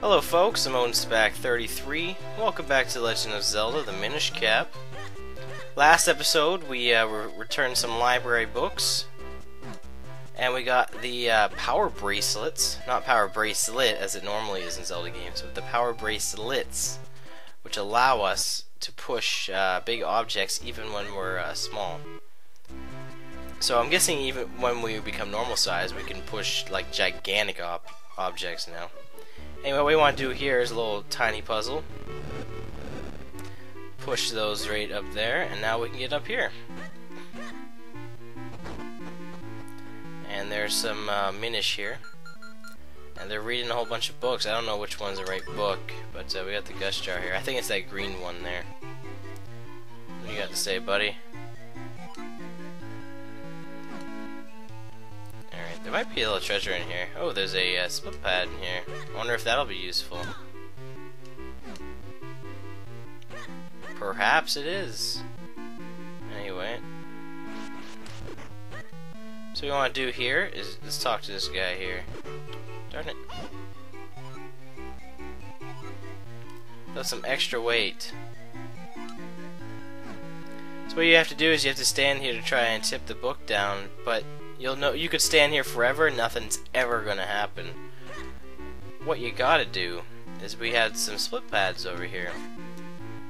Hello folks, I'm OwensBack33. Welcome back to Legend of Zelda, the Minish Cap. Last episode we returned some library books. And we got the power bracelets. Not power bracelet as it normally is in Zelda games, but the power bracelets, which allow us to push big objects even when we're small. So I'm guessing even when we become normal size, we can push like gigantic objects now. Anyway, what we want to do here is a little tiny puzzle. Push those right up there, and now we can get up here. And there's some Minish here. And they're reading a whole bunch of books. I don't know which one's the right book, but we got the Gus Jar here. I think it's that green one there. What do you got to say, buddy? Alright, there might be a little treasure in here. Oh, there's a split pad in here. I wonder if that'll be useful. Perhaps it is. Anyway. So what we want to do here is, let's talk to this guy here. Darn it. That's some extra weight. So what you have to do is you have to stand here to try and tip the book down, but you'll know you could stand here forever and nothing's ever gonna happen. What you gotta do is we had some split pads over here.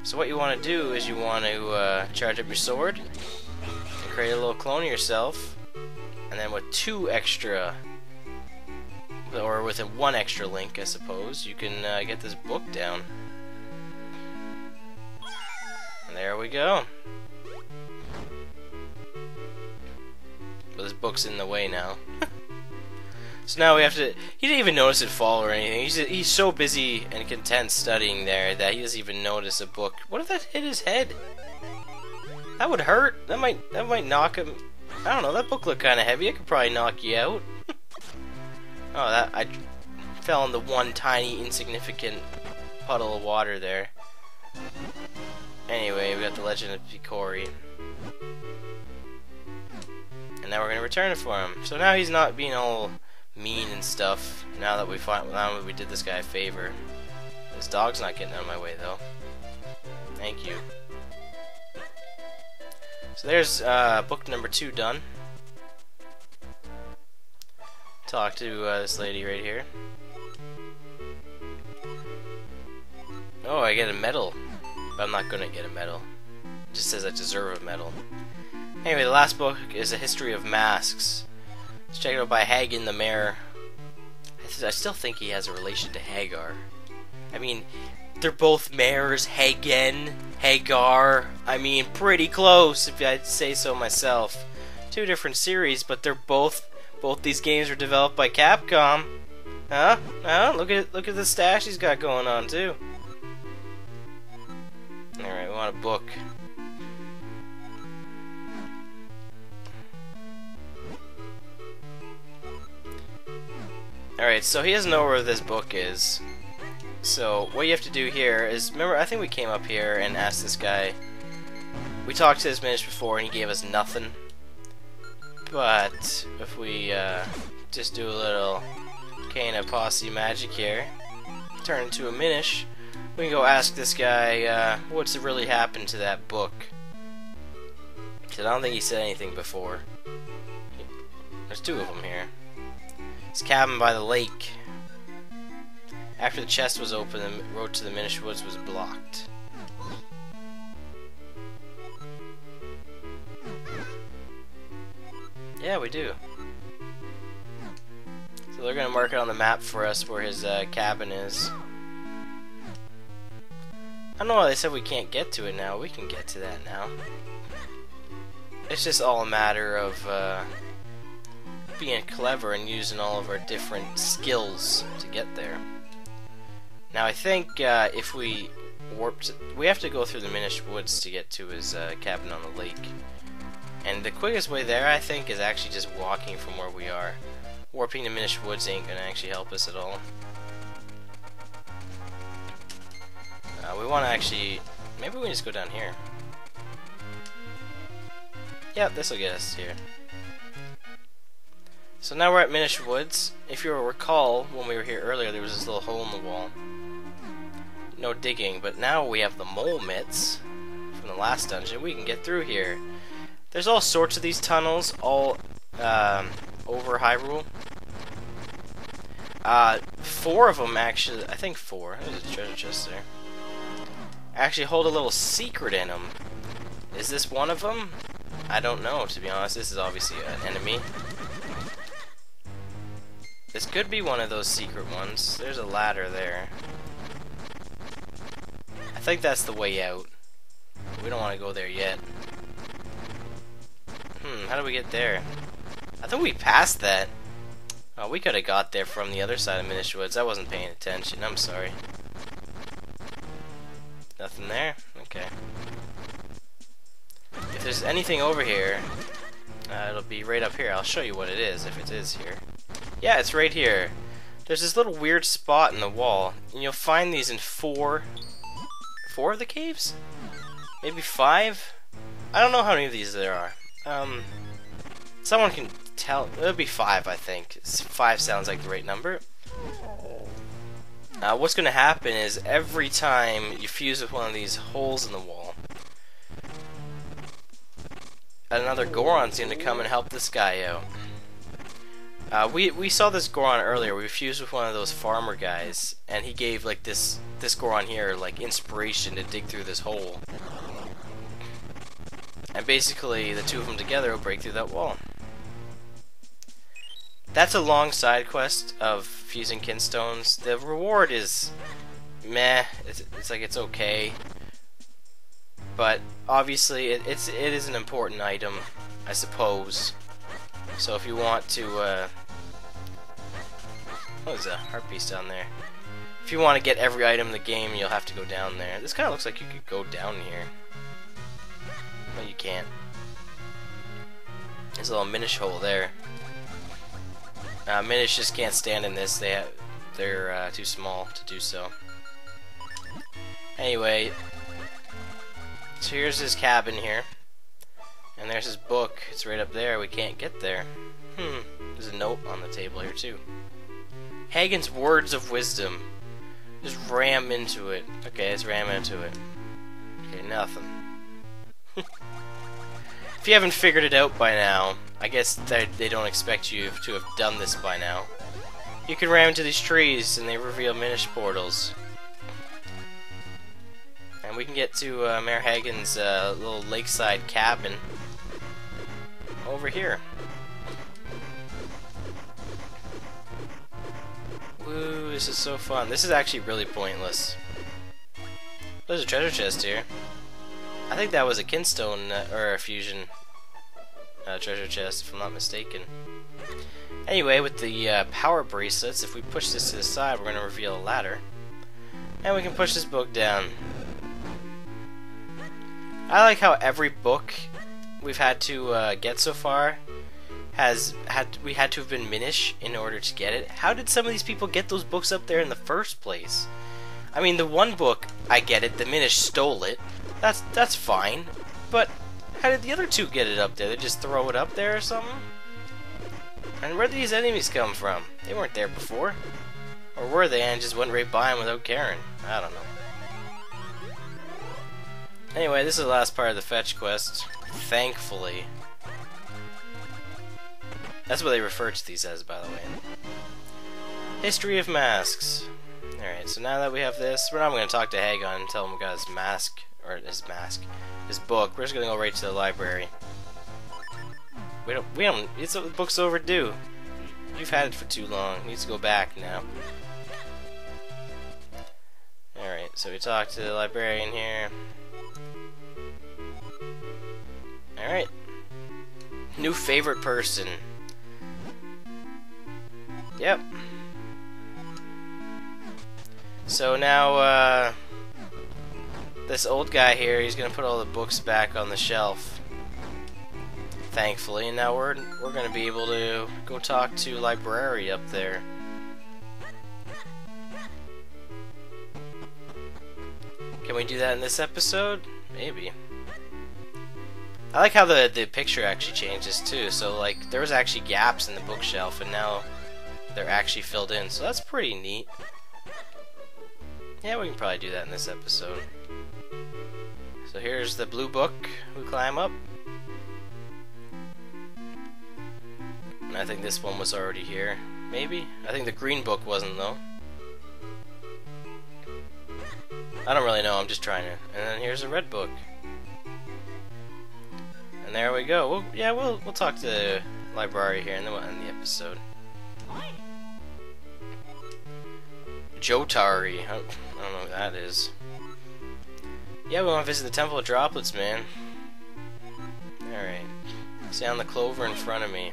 So what you want to do is you want to charge up your sword and create a little clone of yourself, and then with two extra, or with one extra link I suppose, you can get this book down. And there we go. But this book's in the way now. So now we have to... He didn't even notice it fall or anything. He's so busy and content studying there that he doesn't even notice a book. What if that hit his head? That would hurt. That might knock him... I don't know, that book looked kind of heavy. It could probably knock you out. Oh, I fell in the one tiny insignificant puddle of water there. Anyway, we got the Legend of Quarry. And now we're gonna return it for him. So now he's not being all mean and stuff. Now that we did this guy a favor. This dog's not getting out of my way though. Thank you. So there's book number 2 done. Talk to this lady right here. Oh, I get a medal. But I'm not gonna get a medal. It just says I deserve a medal. Anyway, the last book is A History of Masks. It's checked out by Hagen the Mayor. I still think he has a relation to Hagar. I mean, they're both mayors, Hagen, Hagar. I mean, pretty close if I'd say so myself. 2 different series, but they're both these games were developed by Capcom. Huh? Huh? Look at the stash he's got going on too. Alright, we want a book. Alright, so he doesn't know where this book is. So what you have to do here is, remember, I think we came up here and asked this guy. We talked to this Minish before and he gave us nothing. But if we just do a little Kana Posse magic here, turn into a Minish, we can go ask this guy what's really happened to that book. Because I don't think he said anything before. There's 2 of them here. His cabin by the lake. After the chest was open, the road to the Minish Woods was blocked. Yeah, we do. So they're gonna mark it on the map for us where his cabin is. I don't know why they said we can't get to it now. We can get to that now. It's just all a matter of being clever and using all of our different skills to get there. Now I think if we warped, we have to go through the Minish Woods to get to his cabin on the lake. And the quickest way there, I think, is actually just walking from where we are. Warping to Minish Woods ain't gonna actually help us at all. We want to actually, maybe we can just go down here. Yep, this will get us here. So now we're at Minish Woods. If you recall, when we were here earlier, there was this little hole in the wall. No digging, but now we have the mole mitts from the last dungeon. We can get through here. There's all sorts of these tunnels, all over Hyrule. 4 of them actually, I think 4. There's a treasure chest there. Actually hold a little secret in them. Is this one of them? I don't know, to be honest. This is obviously an enemy. This could be one of those secret ones. There's a ladder there. I think that's the way out. We don't want to go there yet. How do we get there? I think we passed that. Oh, we could have got there from the other side of Minish Woods. I wasn't paying attention. I'm sorry. Nothing there? Okay. If there's anything over here, it'll be right up here. I'll show you what it is, if it is here. Yeah, it's right here. There's this little weird spot in the wall, and you'll find these in 4 of the caves? Maybe 5? I don't know how many of these there are. Someone can tell. It'll be 5, I think. 5 sounds like the right number. What's going to happen is every time you fuse with one of these holes in the wall, another Goron's going to come and help this guy out. We saw this Goron earlier. We fused with one of those farmer guys, and he gave like this Goron here like inspiration to dig through this hole. And basically, the 2 of them together will break through that wall. That's a long side quest of fusing kinstones. The reward is meh. It's like it's okay, but obviously it is an important item, I suppose. So if you want to, there's a heart piece down there. If you want to get every item in the game, you'll have to go down there. This kind of looks like you could go down here. No, you can't. There's a little Minish hole there. Minish just can't stand in this. They're too small to do so. Anyway, so here's his cabin here, and there's his book. It's right up there. We can't get there. There's a note on the table here too. Hagen's words of wisdom. Just ram into it. Okay, let's ram into it. Okay, nothing. If you haven't figured it out by now, I guess they don't expect you to have done this by now. You can ram into these trees and they reveal Minish portals. And we can get to Mayor Hagen's little lakeside cabin over here. Woo, this is so fun. This is actually really pointless. There's a treasure chest here. I think that was a kinstone or a fusion treasure chest, if I'm not mistaken. Anyway, with the power bracelets, if we push this to the side, we're going to reveal a ladder. And we can push this book down. I like how every book we've had to get so far we had to have been Minish in order to get it. How did some of these people get those books up there in the first place? I mean, the one book, I get it, the Minish stole it. That's fine, but how did the other 2 get it up there? They just throw it up there or something? And where did these enemies come from? They weren't there before. Or were they and just went right by them without caring? I don't know. Anyway, this is the last part of the fetch quest. Thankfully. That's what they refer to these as, by the way. History of masks. Alright, so now that we have this, we're not going to talk to Hagen and tell him we got his mask. Or his book. We're just gonna go right to the library. We don't, it's the book's overdue. You've had it for too long. It needs to go back now. Alright, so we talk to the librarian here. Alright. New favorite person. Yep. So now, this old guy here, he's gonna put all the books back on the shelf, thankfully, and now we're gonna be able to go talk to Library up there. Can we do that in this episode? Maybe. I like how the picture actually changes too. So like there was actually gaps in the bookshelf, and now they're actually filled in. So that's pretty neat. Yeah, we can probably do that in this episode. So here's the blue book. We climb up. And I think this one was already here. Maybe? I think the green book wasn't though. I don't really know, I'm just trying to. And then here's a red book. And there we go. We'll talk to the library here and then we'll end the episode. Jotari. I don't know what that is. Yeah, we want to visit the Temple of Droplets, man. Alright. See on the clover in front of me.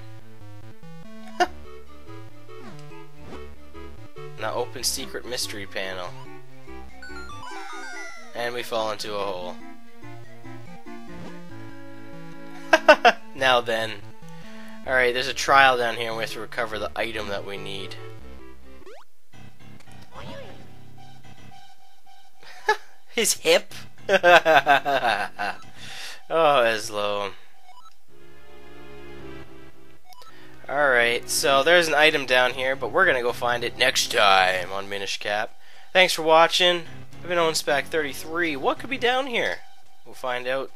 Now open secret mystery panel. And we fall into a hole. Now then. Alright, there's a trial down here and we have to recover the item that we need. His hip? Oh, Eslo. Alright, so there's an item down here, but we're gonna go find it next time on Minish Cap. Thanks for watching. I've been on Spec 33. What could be down here? We'll find out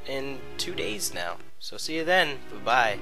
in 2 days now. So see you then. Bye-bye.